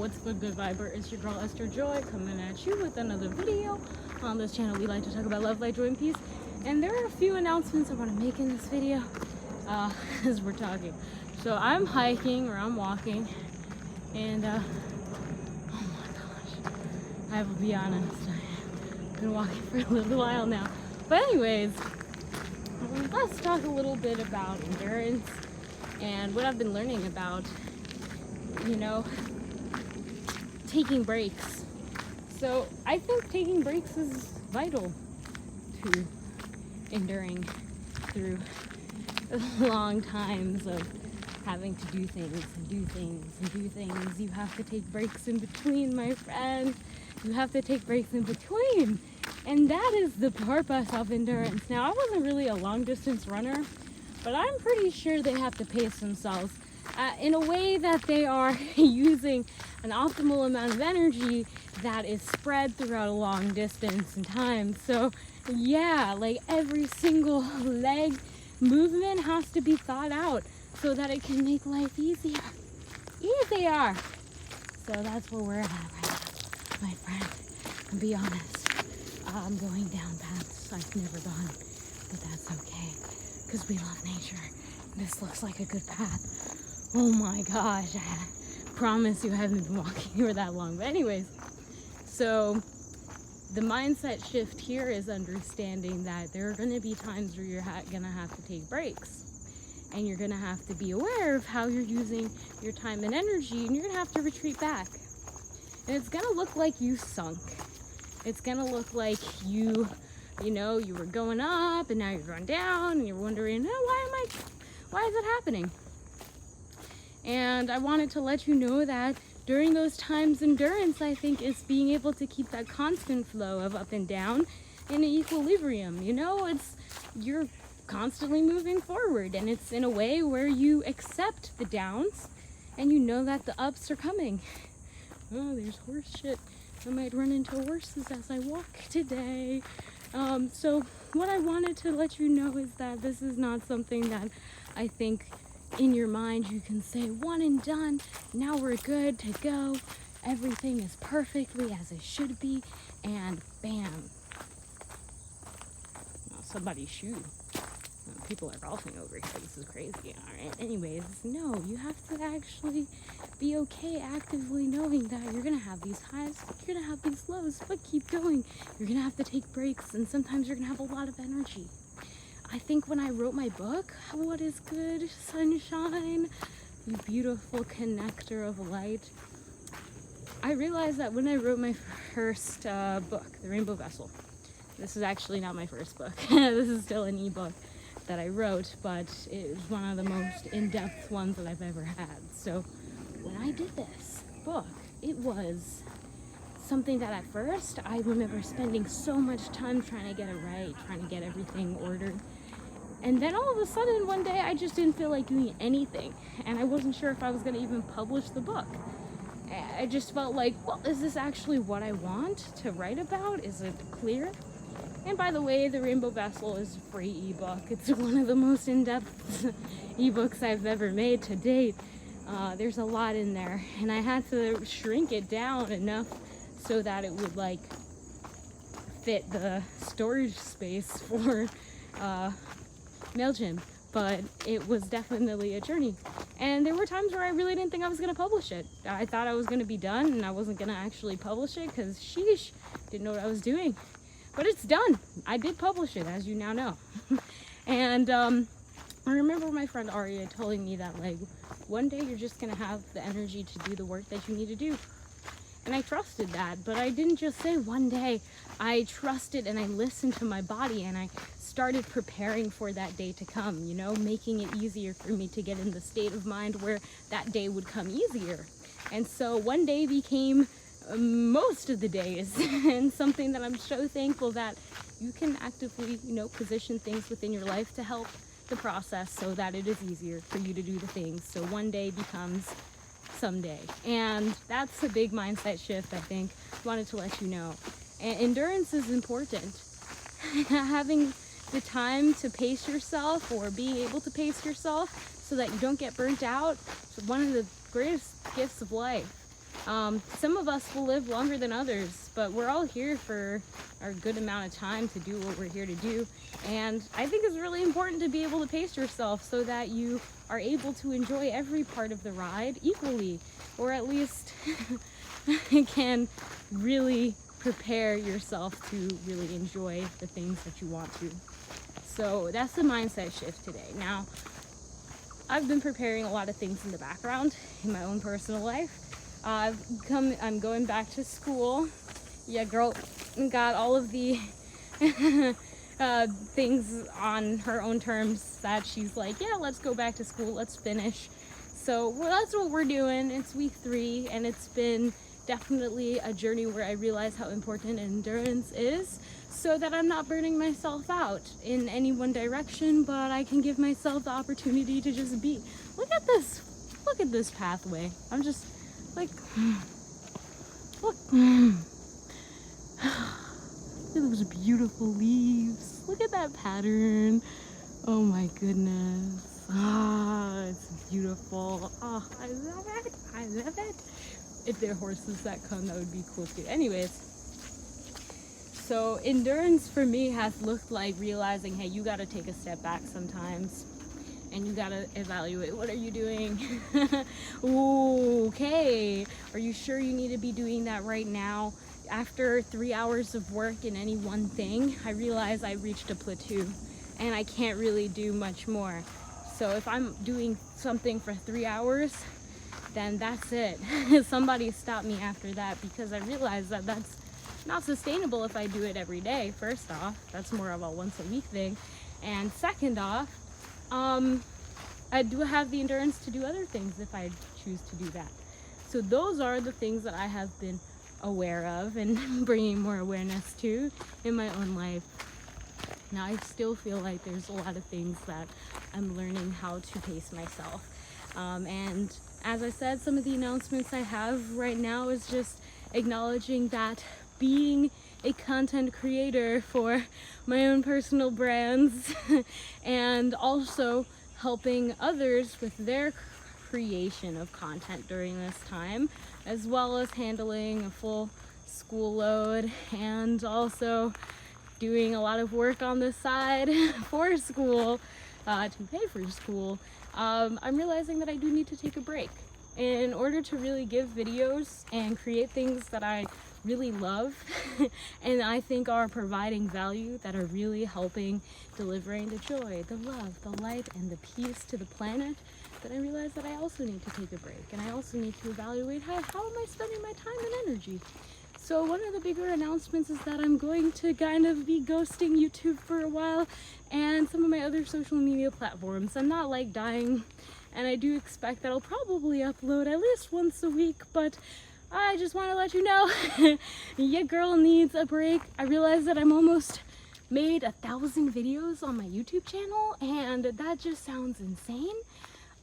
what's good viber? It's your girl Esther Joy coming at you with another video. On this channel we like to talk about love, light, joy, and peace. And there are a few announcements I want to make in this video as we're talking. So I'm hiking or I'm walking, and oh my gosh, I will be honest, I've been walking for a little while now. But anyways, let's talk a little bit about endurance and what I've been learning about, taking breaks. So I think taking breaks is vital to enduring through long times of having to do things and do things and do things. You have to take breaks in between, my friend. You have to take breaks in between. And that is the purpose of endurance. Now, I wasn't really a long distance runner, but I'm pretty sure they have to pace themselves in a way that they are using an optimal amount of energy that is spread throughout a long distance and time. So yeah, like every single leg movement has to be thought out so that it can make life easier. So that's where we're at right now, my friend. And be honest, I'm going down paths I've never gone, but that's okay, because we love nature. This looks like a good path. Oh my gosh, I promise you I haven't been walking for that long. But anyways, so the mindset shift here is understanding that there are going to be times where you're going to have to take breaks, and you're going to have to be aware of how you're using your time and energy, and you're going to have to retreat back. And it's going to look like you sunk. It's going to look like you were going up and now you're going down, and you're wondering, why is it happening? And I wanted to let you know that during those times, endurance, I think, is being able to keep that constant flow of up and down in an equilibrium. You're constantly moving forward, and it's in a way where you accept the downs and you know that the ups are coming. Oh, there's horse shit. I might run into horses as I walk today. So what I wanted to let you know is that this is not something that I think in your mind you can say one and done, now we're good to go, everything is perfectly as it should be, and bam. Somebody's shoe. People are golfing over here. This is crazy. Alright, anyways, no, you have to actually be okay actively knowing that you're gonna have these highs, you're gonna have these lows, but keep going. You're gonna have to take breaks, and sometimes you're gonna have a lot of energy. I think when I wrote my book, What is Good, Sunshine, You Beautiful Connector of Light, I realized that when I wrote my first book, The Rainbow Vessel, this is actually not my first book. This is still an ebook that I wrote, but it was one of the most in-depth ones that I've ever had. So when I did this book, it was something that at first I remember spending so much time trying to get it right, trying to get everything ordered. And then all of a sudden one day I just didn't feel like doing anything, and I wasn't sure if I was going to even publish the book. I just felt like, well, is this actually what I want to write about? Is it clear? And by the way, The Rainbow Vessel is a free ebook. It's one of the most in-depth ebooks I've ever made to date. There's a lot in there, and I had to shrink it down enough so that it would fit the storage space for MailChimp. But it was definitely a journey, and there were times where I really didn't think I was going to publish it. I thought I was going to be done and I wasn't going to actually publish it, because sheesh, didn't know what I was doing. But it's done. I did publish it, as you now know. And I remember my friend Aria telling me that one day you're just going to have the energy to do the work that you need to do. And I trusted that, but I didn't just say one day. I trusted and I listened to my body, and I started preparing for that day to come, making it easier for me to get in the state of mind where that day would come easier. And so one day became most of the days, and something that I'm so thankful that you can actively, position things within your life to help the process so that it is easier for you to do the things. So one day becomes someday. And that's a big mindset shift, I think. Wanted to let you know. And endurance is important. Having the time to pace yourself, or being able to pace yourself so that you don't get burnt out, is one of the greatest gifts of life. Some of us will live longer than others, but we're all here for a good amount of time to do what we're here to do. And I think it's really important to be able to pace yourself so that you are able to enjoy every part of the ride equally, or at least can really prepare yourself to really enjoy the things that you want to. So that's the mindset shift today. Now, I've been preparing a lot of things in the background in my own personal life. I'm going back to school. Yeah, girl got all of the things on her own terms that she's like, yeah, let's go back to school, let's finish. So that's what we're doing. It's week 3, and it's been definitely a journey where I realize how important endurance is, so that I'm not burning myself out in any one direction, but I can give myself the opportunity to just be. Look at this pathway. I'm just like, look. Look at those beautiful leaves. Look at that pattern. Oh my goodness. It's beautiful. I love it. I love it. If there are horses that come, that would be cool too. Anyways, so endurance for me has looked like realizing, hey, you got to take a step back sometimes. And you gotta evaluate, what are you doing? Ooh, okay. Are you sure you need to be doing that right now? After 3 hours of work in any one thing, I realize I reached a plateau and I can't really do much more. So if I'm doing something for 3 hours, then that's it. Somebody stop me after that, because I realize that that's not sustainable if I do it every day. First off, that's more of a once a week thing. And second off, I do have the endurance to do other things if I choose to do that. So those are the things that I have been aware of and bringing more awareness to in my own life. Now, I still feel like there's a lot of things that I'm learning how to pace myself. And as I said, some of the announcements I have right now is just acknowledging that being a content creator for my own personal brands and also helping others with their creation of content during this time, as well as handling a full school load and also doing a lot of work on the side for school to pay for school. I'm realizing that I do need to take a break in order to really give videos and create things that I really love and I think are providing value, that are really helping delivering the joy, the love, the light, and the peace to the planet. That I realize that I also need to take a break, and I also need to evaluate how am I spending my time and energy. So one of the bigger announcements is that I'm going to kind of be ghosting YouTube for a while and some of my other social media platforms. I'm not like dying, and I do expect that I'll probably upload at least once a week, but I just want to let you know, your girl needs a break. I realize that I'm almost made 1,000 videos on my YouTube channel, and that just sounds insane.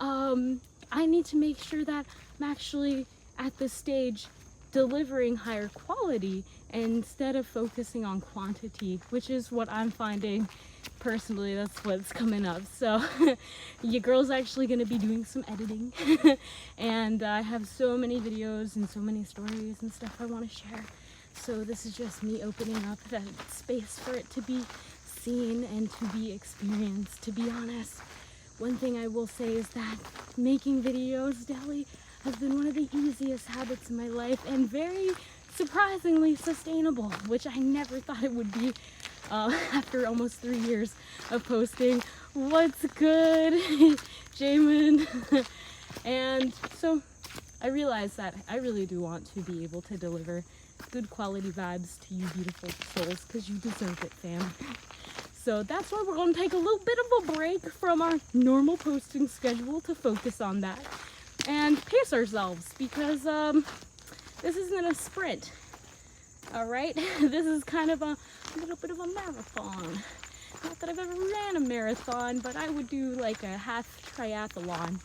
I need to make sure that I'm actually at this stage delivering higher quality instead of focusing on quantity, which is what I'm finding personally. That's what's coming up. So your girl's actually going to be doing some editing and I have so many videos and so many stories and stuff I want to share. So this is just me opening up that space for it to be seen and to be experienced. To be honest, one thing I will say is that making videos daily has been one of the easiest habits in my life and very surprisingly sustainable, which I never thought it would be after almost 3 years of posting. What's good, Jamin? And so I realized that I really do want to be able to deliver good quality vibes to you beautiful souls, because you deserve it, fam. So that's why we're going to take a little bit of a break from our normal posting schedule to focus on that and pace ourselves, because this isn't a sprint, all right? This is kind of a little bit of a marathon. Not that I've ever ran a marathon, but I would do like a half triathlon,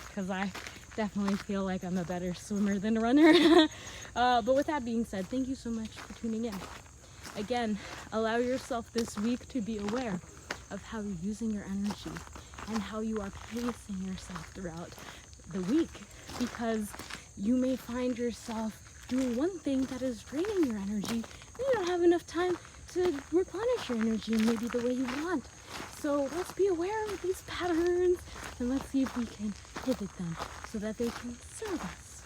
because I definitely feel like I'm a better swimmer than a runner. But with that being said, thank you so much for tuning in. Again, allow yourself this week to be aware of how you're using your energy and how you are pacing yourself throughout the week, because you may find yourself doing one thing that is draining your energy, and you don't have enough time to replenish your energy maybe the way you want. So let's be aware of these patterns, and let's see if we can pivot them so that they can serve us.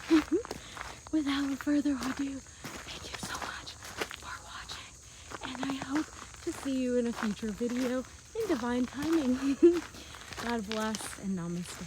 Without further ado, thank you so much for watching, and I hope to see you in a future video in divine timing. God bless and namaste.